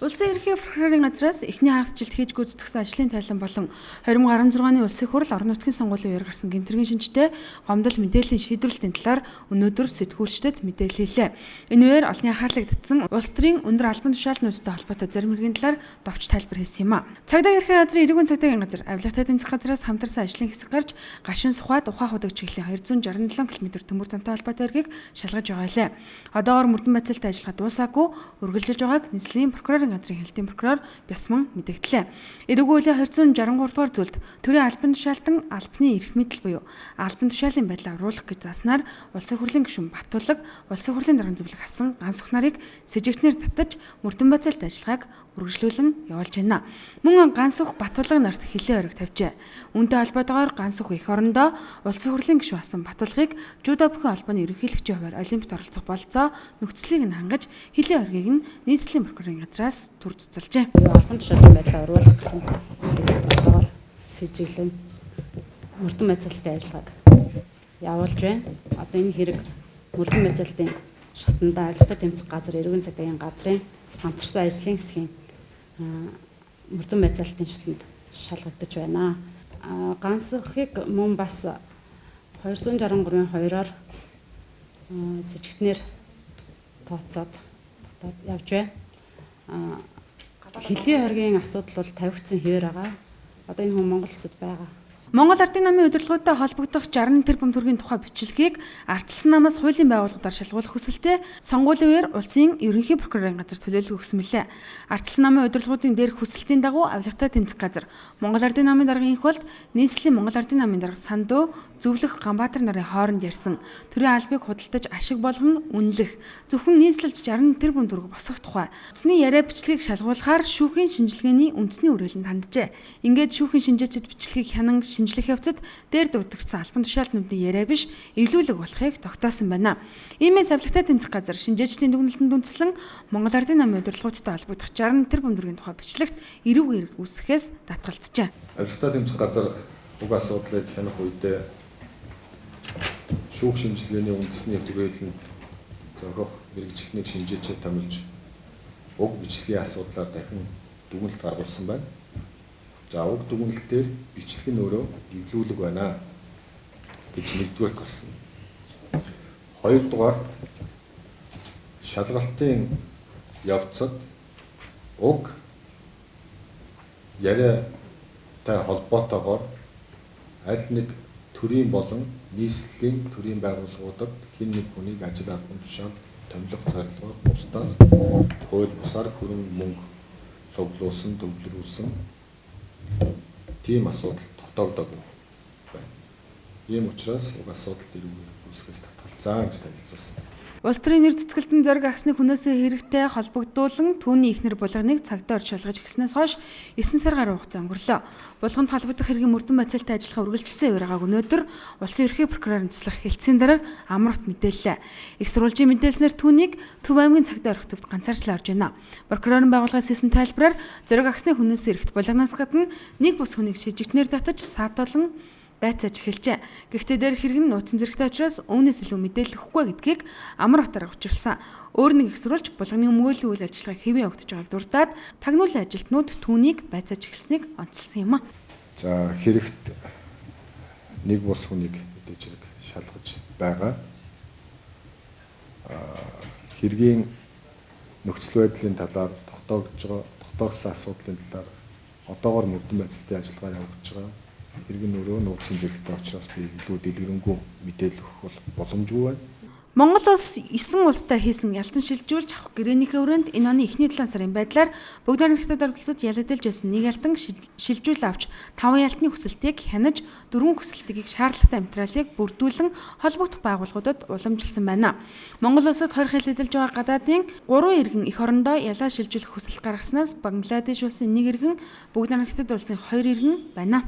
Улсын ерөнхий прокурорын газраас эхний хагасжилт хийж гүйцэтгэсэн ажлын тайлан болон 2016 оны улсын хурал орон нутгийн сонгуулийн үеэр гарсан гэмтэргийн шинжтэй гомдол мэдээллийн шийдвэрлэлийн талаар өнөөдөр сэтгүүлчдэд мэдээлэлээ. Энэ үеэр олонний анхаарлыг татсан улс төрийн өндөр албан тушаалтнуудтай холбоотой зарим хэргийн талаар товч тайлбар хийсэн юм а. Цагдаа ерхий газрын эрүүгийн цагдаагийн газар авилгатай тэмцэх газраас хамтарсан ажлын хэсэг гарч гашуун сухад ухаан худаг чиглэлийн 267 км төмөр замтай холбоотой эргийг шалгаж байгаа лээ. Одоогоор мөрдөн байцаалтай ажиллагаа дуусаагүй үргэлжилж байгааг нийслэлийн прокурорын газрын хэлтийн прокурор Бясман мэдэгдлээ. Эрүүгийн үеийн 263 дугаар зүйлд төрийн албан тушаалтан албаны эрх мэдэл буюу албан тушаалын байдлаа оруулах гэж зааснаар улсын хурлын гишүүн Баттулаг, улсын хурлын дарга зөвлөх Асан Ганс нарыг сэжигтнэр татаж мөрдөн байцаалтай ажиллагааг үргэлжлүүлэн явуулж байна. Мөн Ганс Баттулаг нарт хэлээ ориг тавьжээ. Үүнтэй холбоотойгоор Ганс их орондоо улсын хурлын гишүүн Асан Баттулагыг Жуда бүхэн албаны ерөнхийлөгчийн хувьар Олимпиад оролцох бололцоо нөхцөлийг нь хангаж хэлээ оргийг нь нийслэлийн прокурорын газраас төр цуцалжээ. Албан тушаалын байдлаа оруулах гэсэн бодгоор сэжиглэн мөрдөн байцаалтай ажиллагааг явуулж байна. Одоо энэ хэрэг мөрдөн байцаалтын шатанда авилгатай тэмцэх газар эрүүгийн цагдаагийн газрын хамтарсан ажлын хэсгийн мөрдөн байцаалтын шатанд шалгагдаж байна. Ганс өхийг мөн бас 263-ын 2-оор сэжигтнэр тооцоод явж байна. Хэлийн хоргийн асуудал бол тавигдсан хэвээр байгаа. Одоо энэ хүн Монгол улсад байгаа. Монгол Ардын намын удирдлагуудтай холбогдох 60 тэрбум төгрөгийн тухай бичлэгийг ардчилсан намаас хуулийн байгууллагаар шалгуулах хүсэлтэд сонгуулийн үеэр улсын ерөнхий прокурорын газар төлөөлөл өгсөн мэлээ. Ардчилсан намын удирдлагуудын дээрх хүсэлтийн дагуу авилгатай тэмцэх газар Монгол Ардын намын даргын их болд нийслэлийн Монгол Ардын намын дарга Сандуу Зөвлөх Ганбаатар нарын хооронд ярьсан төрийн албыг худалдаж ашиг болгон үнэлэх зөвхөн нийслэлж 60 тэрбум төгрөг босгох тухай үндэсний яриа бичлэгийг шалгуулахаар шүүхийн шинжилгээний үндэсний үргэлэнд ханджээ. Ингээд шүүхийн шинжээчид бичлэгийг хянан шинжлэх явцад дээр дутагдсан албан тушаалтнуудын яриа биш эвлүүлэг болохыг тогтоосон байна. Иймээс авилгатай тэмцэх газар шинжээчдийн дүгнэлтэнд үндэслэн Монгол Ардын намын удирдлагуудтай холбогдох 60 тэрбум төгрөгийн тухай бичлэгт эрүүг эрг үүсгэхээс татгалзжээ. Авилгатай тэмцэх газар уг асуудлыг хянах үедээ шүүх шинжилгээний үндэсний түрээлэнд зохиох мэргэжилтнийг шинжээчээ томилж уг бичлэгийн асуудлаар дахин дүгнэлт гаргуулсан байна. За уг дүгнэлтээр бичлэг нь өөрөө эвлүүлэг байна гэж нэгдүгээр гарсан. Хоёрдугаар шалгалтын явцад уг яриатай холбоотойгоор аль нэг төрийн болон нийслэлийн төрийн байгууллагуудад хэн нэг хүнийг ажил албан тушаалд томилох зорилгоор бусдаас хууль бусаар хөрөнгө мөнгө цуглуулсан, төвлөрүүлсэн тийм асуудал тогтоогдоогүй байна. Ийм учраас уг асуудалд эрүүг үүсгэхээс татгалзаа гэж танилцуулсан. Улс төрийн нэр цэцгэлтэн зориг агсны хүнээсээ хэрэгтэй холбогдуулан түүний ихнэр булганыг цагдаа орж шалгаж гиснээс хойш 9 сар гаруй хугацаа өнгөрлөө. Булганд холбогдох хэргийн мөрдөн байцаалтай ажиллагаа үргэлжилсэн үеэргааг өнөөдөр улсын ерөнхий прокурорын туслах хэлтсийн дарга амрагт мэдээллээ. Их сурвалжийн мэдээлснээр түүнийг Төв аймгийн цагдаа орох төвд ганцаарчлан орж байна. Прокурорын байгууллагаас хийсэн тайлбараар зориг агсны хүнээсээ эрхт булганаас гадна нэг бус хүнийг шижигтнэр татаж саатуулан байцааж эхэлжээ. Гэхдээ дээр хэрэг нь нууцсан зэрэгтэй учраас үүнээс илүү мэдээлэл өгөхгүй гэдгийг амар утгаар учруулсан. Өөр нэг их сурвалж булганы өмгөөллийн үйл ажиллагааг хэвэн явагдаж байгааг дурдаад тагнуулын ажилтнууд түүнийг байцааж эхэлснийг онцлсан юм а. За хэрэгт нэг бус хүнийг мэдээж хэрэг шалгаж байгаа. Хэргийн нөхцөл байдлын талаар тогтоогдсон асуудлын талаар одоогоор мөрдөн байцаалтын ажиллагаа явагдаж байгаа. Хэрэг нь өөрөө нууцсан зэрэгтэй учраас би илүү дэлгэрэнгүй мэдээлэл өгөх боломжгүй байна. Монгол улс 9 улстай хийсэн ялдан шилжүүлж авах гэрээнийхээ өрөөнд энэ оны эхний 7 сарын байдлаар бүгд найрамдагчдад оролцож ялагдж байсан нэг ялдан шилжүүл авч 5 ялтны хүсэлтийг хянаж 4 хүсэлтийг шаардлагатай материалыг бүрдүүлэн холбогдох байгууллагуудад уламжилсан байна. Монгол улсад 2 хил эдэлж байгаа гадаадын 3 иргэн эх орондоо ялаа шилжүүлэх хүсэлт гаргаснаас Бангладеш улсын 1 иргэн, бүгд найрамдагчдад улсын 2 иргэн байна.